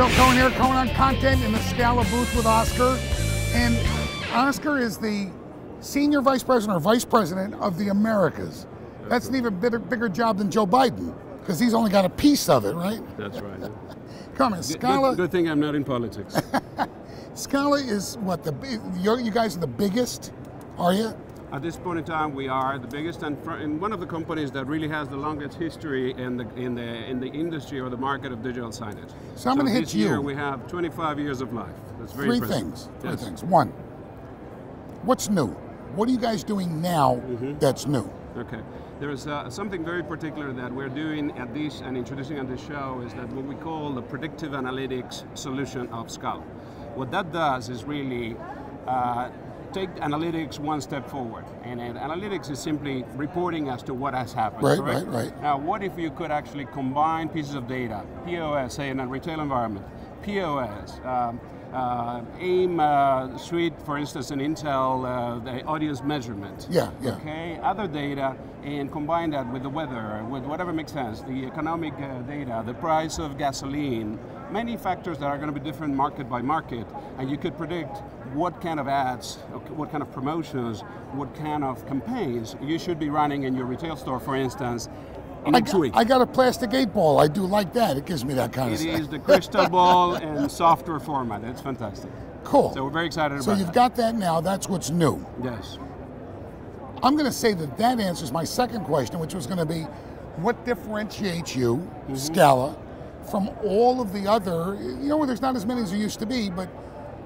Cohen here, Cohen on Content in the Scala booth with Oscar. And Oscar is the Senior Vice President or Vice President of the Americas. That's an even bigger job than Joe Biden, because he's only got a piece of it, right? That's right. Come on, Scala. Good thing I'm not in politics. Scala is what, you guys are the biggest, are you? At this point in time, we are the biggest and one of the companies that really has the longest history in the industry or the market of digital signage. So I'm going to hit you. This year we have 25 years of life. That's very impressive. Three things. One, what's new? What are you guys doing now that's new? Okay. There's something very particular that we're doing at this and introducing on this show is that what we call the predictive analytics solution of Scala. What that does is really take analytics one step forward. And analytics is simply reporting as to what has happened. Right. Now, what if you could actually combine pieces of data, POS, say in a retail environment, POS, AIM suite, for instance, in Intel, the audience measurement. Yeah. Okay, other data, and combine that with the weather, with whatever makes sense, the economic data, the price of gasoline, many factors that are going to be different market by market, and you could predict what kind of ads, what kind of promotions, what kind of campaigns you should be running in your retail store, for instance, next week. I got a plastic 8-ball. I do like that. It gives me that kind of stuff. It is the crystal ball in software format. It's fantastic. Cool. So we're very excited about it. So you've got that now. That's what's new. Yes. I'm going to say that answers my second question, which was going to be, what differentiates you, Scala, from all of the other, there's not as many as there used to be, but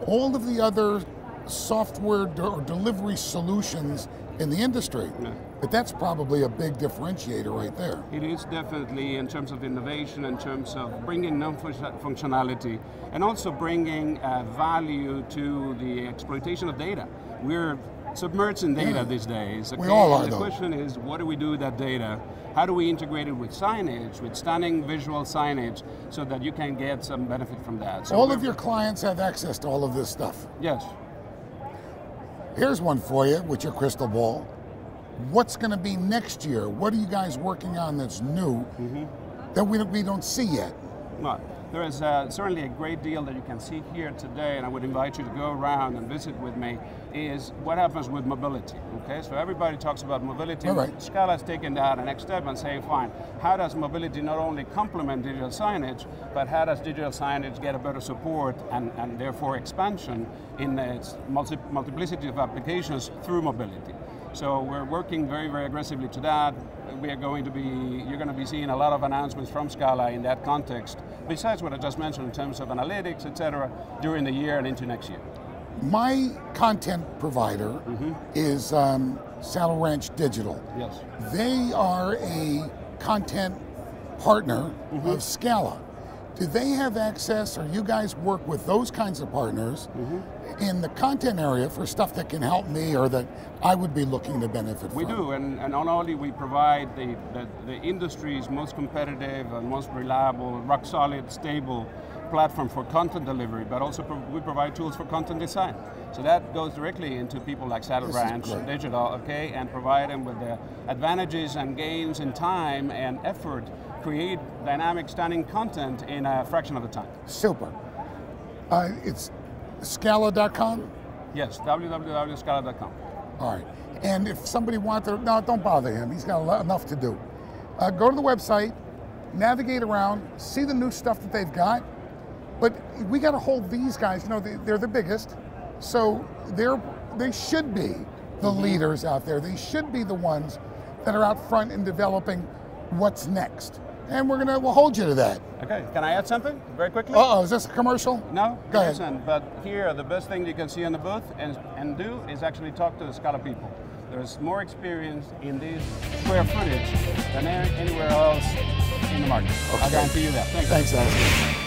all of the other software or delivery solutions in the industry. Yeah. But that's probably a big differentiator right there. It is definitely in terms of innovation, in terms of bringing non-functionality, and also bringing value to the exploitation of data. We're submerged in data these days. Okay? We all are, The question is, what do we do with that data? How do we integrate it with signage, with stunning visual signage, so that you can get some benefit from that? So all of your clients have access to all of this stuff. Yes. Here's one for you with your crystal ball. What's going to be next year? What are you guys working on that's new that we don't see yet? Well, there is certainly a great deal that you can see here today, and I would invite you to go around and visit with me, is what happens with mobility, okay? So everybody talks about mobility. Right. Scala has taken that a next step and saying, fine, how does mobility not only complement digital signage, but how does digital signage get a better support and therefore expansion in its multiplicity of applications through mobility? So we're working very, very aggressively to that. You're going to be seeing a lot of announcements from Scala in that context, besides what I just mentioned in terms of analytics, etc., during the year and into next year. My content provider is Saddle Ranch Digital. Yes. They are a content partner of Scala. Do they have access, or you guys work with those kinds of partners in the content area for stuff that can help me or that I would be looking to benefit from? We do, and not only we provide the industry's most competitive and most reliable, rock solid, stable platform for content delivery, but also we provide tools for content design. So that goes directly into people like Saddle Ranch Digital, okay, and provide them with the advantages and gains in time and effort, create dynamic, stunning content in a fraction of the time. Super. It's Scala.com? Yes, www.scala.com. All right. And if somebody wants to, no, don't bother him. He's got enough to do. Go to the website, navigate around, see the new stuff that they've got. But we got to hold these guys, they're the biggest. So they should be the leaders out there. They should be the ones that are out front in developing what's next. And we'll hold you to that. Okay, can I add something very quickly? Uh-oh, is this a commercial? No, go ahead. Listen, but here, the best thing you can see in the booth and do is actually talk to the Scala people. There's more experience in this square footage than anywhere else in the market. Okay. I guarantee you that. Thanks. Thanks, Alex.